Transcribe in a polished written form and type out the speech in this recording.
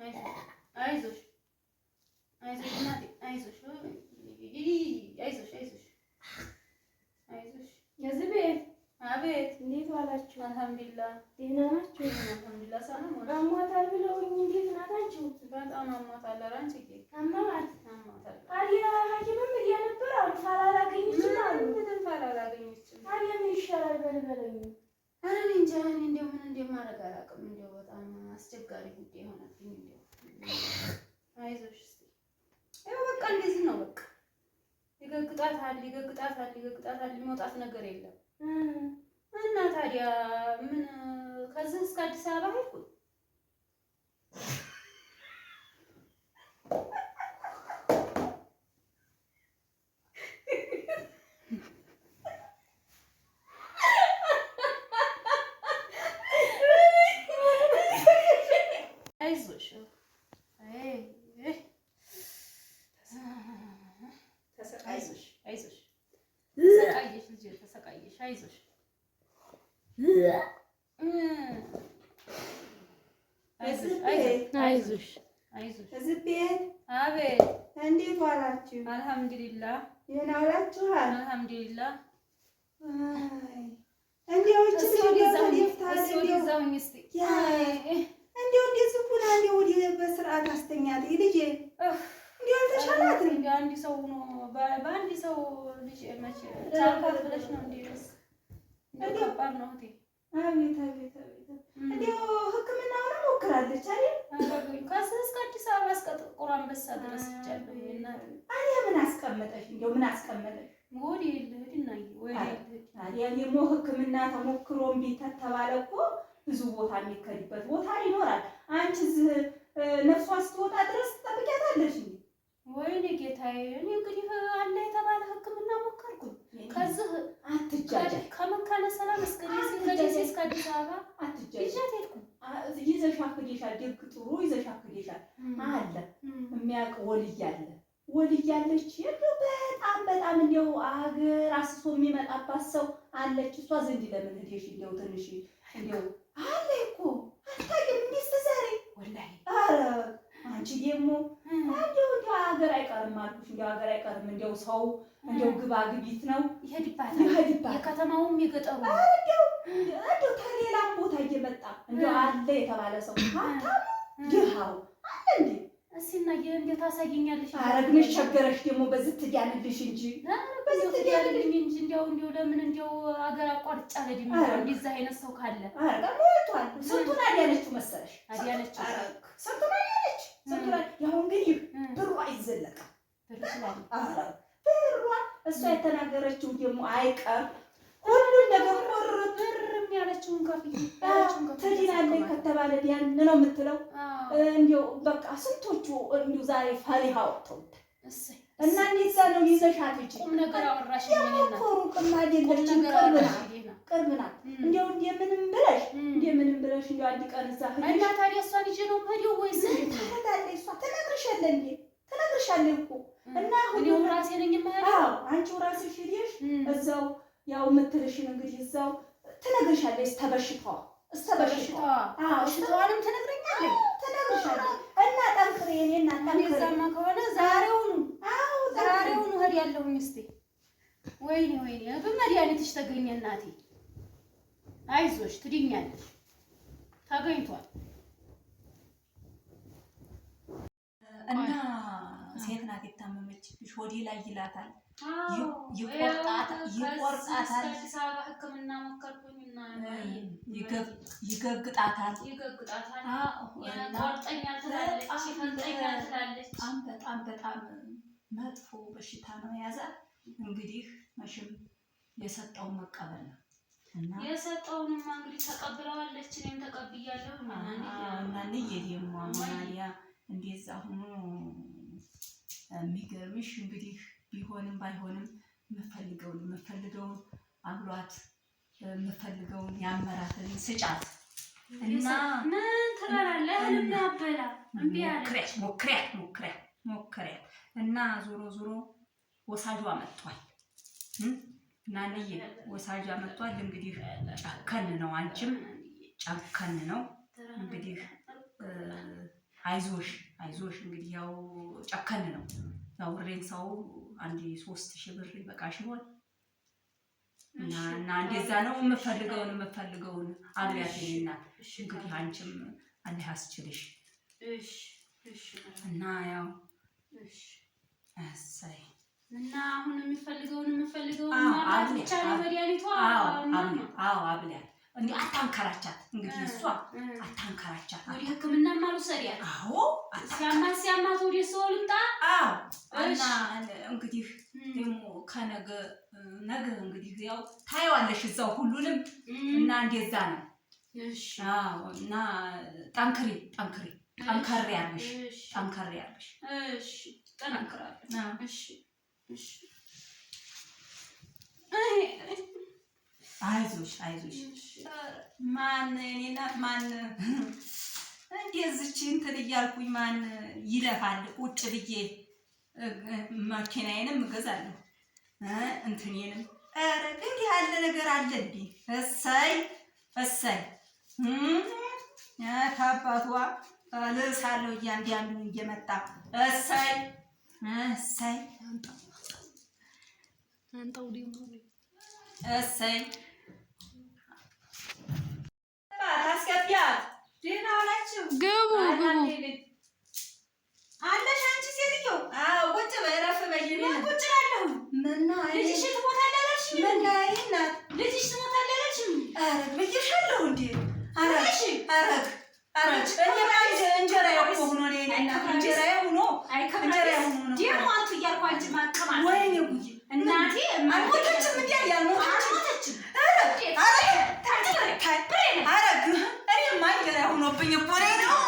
አይዞሽ አይዞሽ እናቴ አይዞሽ አይዞሽ አይዞሽ አይዞሽ። የዝቤ አቤት፣ እንዴት ዋላችሁ? አልሐምዱሊላህ ደህና ናችሁ? አልሐምዱሊላህ ሰላም ነው። አሟታል ብለውኝ እንዴት ናት አንቺ? በጣም አሟታል። ኧረ አንቺ አሟታል አሟታል። ታዲያ ሐኪምም እያ ነበር አሉ አላገኘችም አሉ። ምንም አላገኘችም። ታዲያ ምን ይሻላል በለኝ። ኧረ እኔ እንጃ እኔ እንደው ምን እንደማደርግ አላውቅም። እንደው በጣም አስቸጋሪ ጉዳይ ሆነብኝ። እንደው አይዞሽ እስኪ ይኸው በቃ እንደዚህ ነው በቃ ይገግጣታል ይገግጣታል ይገግጣታል። የሚወጣት ነገር የለም እና ታዲያ ምን ከዚህ እስከ አዲስ አበባ ሄድኩኝ። አይዞሽ አይዞሽ አይዞሽ ተሰቃየሽ ልጄ ተሰቃየሽ። አይዞሽ አይዞሽ አይዞሽ። እዚህ ቤት አቤት፣ እንዴት ዋላችሁ? አልሐምዱሊላህ ደህና ዋላችኋል? አልሐምዱሊላህ። እንደው እቺ እንደው እንደዚህ ሁና እንደው ወዲህ በስርዓት አስተኛት ልጄ። እንደው አልተሻላትም። እንደው አንድ ሰው ነው በአንድ ሰው ልጅ መቼ ታውቃት ብለሽ ነው እንዴ? እንደው ከባድ ነው እህቴ። አቤት አቤት አቤት። እንደው ሕክምናውን ሞክራለች አይደል? ከዚህ እስከ አዲስ አበባ እስከ ጥቁር አንበሳ ድረስ ሄጃለሁ። አያ ምን አስቀመጠሽ? እንደው ምን አስቀመጠሽ? ወዲህ ልሂድና ወዲህ ልሂድ። ታዲያ ደግሞ ሕክምና ተሞክሮ እምቢ ተባለ እኮ ብዙ ቦታ የሚከድበት ቦታ ይኖራል። አንቺ እዚህ ነፍሷ ስትወጣ ድረስ ትጠብቂያታለሽ እንዴ? ወይኔ ጌታዬ፣ እኔ እንግዲህ አለ የተባለ ሕክምና ሞከርኩኝ። ከዚህ አትጃጃ ከመካነ ሰላም እስከ ደሴ እስከ አዲስ አበባ አትጃጃ ይዣት ሄድኩ። ይዘሻት ሄደሻል። ደግ ጥሩ ይዘሻት ሄደሻል። አለ የሚያውቅ ወልያለች እንደው በጣም እንደው አገር አስሶ የሚመጣባት ሰው አለች። እሷ ዘንድ ለምን ሄደሽ? እንደው ትንሽ እንደው አለ እኮ አታውቂም እንዴ እስከ ዛሬ ወላሂ። ኧረ አንቺ ደግሞ እንደው ሀገር አይቀርም አልኩሽ። እንደው ሀገር አይቀርም እንደው ሰው እንደው ግባ ግቢት ነው ይሄድባታል። የከተማውም የገጠሩ እንደው ከሌላም ቦታ እየመጣ እንደው አለ የተባለ ሰው ሀብታሙ ድሃው አለ እንዴ? እስኪ እንዴት ታሳጊኛለሽ? አረግነሽ ቸገረሽ ደግሞ በዚህ ትዲያንልሽ እንጂ በዚህ ትዲያንልኝ እንጂ እንደው ለምን እንደው ሀገር አቋርጫ ለድም እንደዛ አይነት ሰው ካለ ሞልቷል። ስንቱን አዲያነችው መሰለሽ? አዲያነችው ስንቱን አዲያነች። ያው እንግዲህ ብሩ አይዘለቅም። ብሩ እሷ የተናገረችው ደግሞ አይቀር ሁሉን ነገር ብርም ያለችውን ከፍዬ ትድናለች ከተባለ ያን ነው የምትለው። እንደው በቃ ስንቶቹ እንደው ዛሬ ፈሪሃ ወጥተውት እና እንደዛ ነው ይዘሻት እጂ ቁም ነገር አወራሽ። ሩቅም አይደለችም ቅርብ ናት። እንደው እንደምንም ብለሽ እንደው አንድ ቀን እዛ ሄደሽ እና ታዲያ እሷን ይዤ ነው የምሄደው ወይስ እንዴት ነው? ታዲያ እሷ ትነግርሻለች እኮ እና እኔው ራሴ ነኝ የምሄደው። አዎ አንቺው ራስሽ ሄደሽ እዛው ያው የምትልሽን እንግዲህ እዛው ትነግርሻለች። ተበሽታዋ በሽታዋንም ትነግረኛለች እና ጠንክሬ እኔና ጠንክሬ እዛማ ከሆነ ዛሬውኑ እሄዳለሁኝ። እስኪ ወይኔ በመድኃኒትሽ ተገኘ እናቴ። አይዞሽ ትድኛለሽ። ተገኝቷል እና ሴት ናት የታመመችብሽ። ወዲህ ላይ ይላታል ይቆርጣታል። አዲስ አበባ ሕክምና ሞከርኩኝና ይገግጣታል። ቆርጠኛል ትላለች፣ ይፈንጠኛል ትላለች። በጣም መጥፎ በሽታ ነው የያዛት። እንግዲህ መቼም የሰጠውን መቀበል ነው እና የሰጠውንማ እንግዲህ ተቀብለዋለች። እኔም ተቀብያለሁ። እና ደግሞ ማንያ እንደዛ ሆኖ የሚገርምሽ እንግዲህ ቢሆንም ባይሆንም የምፈልገውን አብሏት የምፈልገውን ያመራትን ስጫት እና ምን ትበላለህ? ያበላ እምቢ አለ። ሞክሪያት እና ዞሮ ወሳጇ መጥቷል። እና ወሳጇ መጥቷል። እንግዲህ ጨከን ነው፣ አንቺም ጨከን ነው። እንግዲህ አይዞሽ አይዞሽ እንግዲህ ያው ጨከን ነው ያው ሬንሳው 3000 ብር ይበቃሽ ይሆን እና እንደዛ ነው የምፈልገውን አብያት ይልና እንግዲህ አንቺም አላህ ያስችልሽ እሺ እና ያው እሺ አሳይ እና አሁን የምፈልገውን ማለት ብቻ ነው መድኃኒቷ አብያት እንዴ አታንከራቻት እንግዲህ እሷ አታንከራቻት ወደ ህክምና ማልወሰዲያት አዎ ሲያማት ወደ ሰው ልምጣ እና እንግዲህ ደግሞ ከነገ እንግዲህ ያው ታየዋለሽ እዛው ሁሉንም እና እንደዛ ነው እሺ እና ጠንክሪ ጠንከር ያለሽ እሺ ጠንክራለሁ እሺ አይዞሽ ማን እኔ እናት ማን እንደዚች እንትን እያልኩኝ ማን ይለፋል ቁጭ ብዬ ማኪናዬንም እገዛለሁ እንትኔንም ኧረ እንዲህ ያለ ነገር አለ እንዴ እሰይ ታባቷ ልሳለሁ እያንዳንዱ እየመጣ እሰይ አንተው ደግሞ እሰይ ታስገቢያት ደህና ዋላችሁ ግቡ አለሽ አንቺ ሴትዮ ቁጭ በይ እረፍ በይ ቁጭ እላለሁ ምነው ልጅሽ ትሞታለች ምነው እናት ልጅሽ ትሞታለች ኧረ ብዬሻለሁ እንዴ አረግ እንጀራዬ እኮ ሆኖ ነው እናት እንጀራዬ ሆኖ ነው ደግሞ አንቱ እያልኩ አንቺ ማቀማት ወይኔ ጉዬ እናቴ አልሞተችም እንዴ አልሞተችም አረግ እኔማ እንጀራዬ ሆኖብኝ እኮ ነው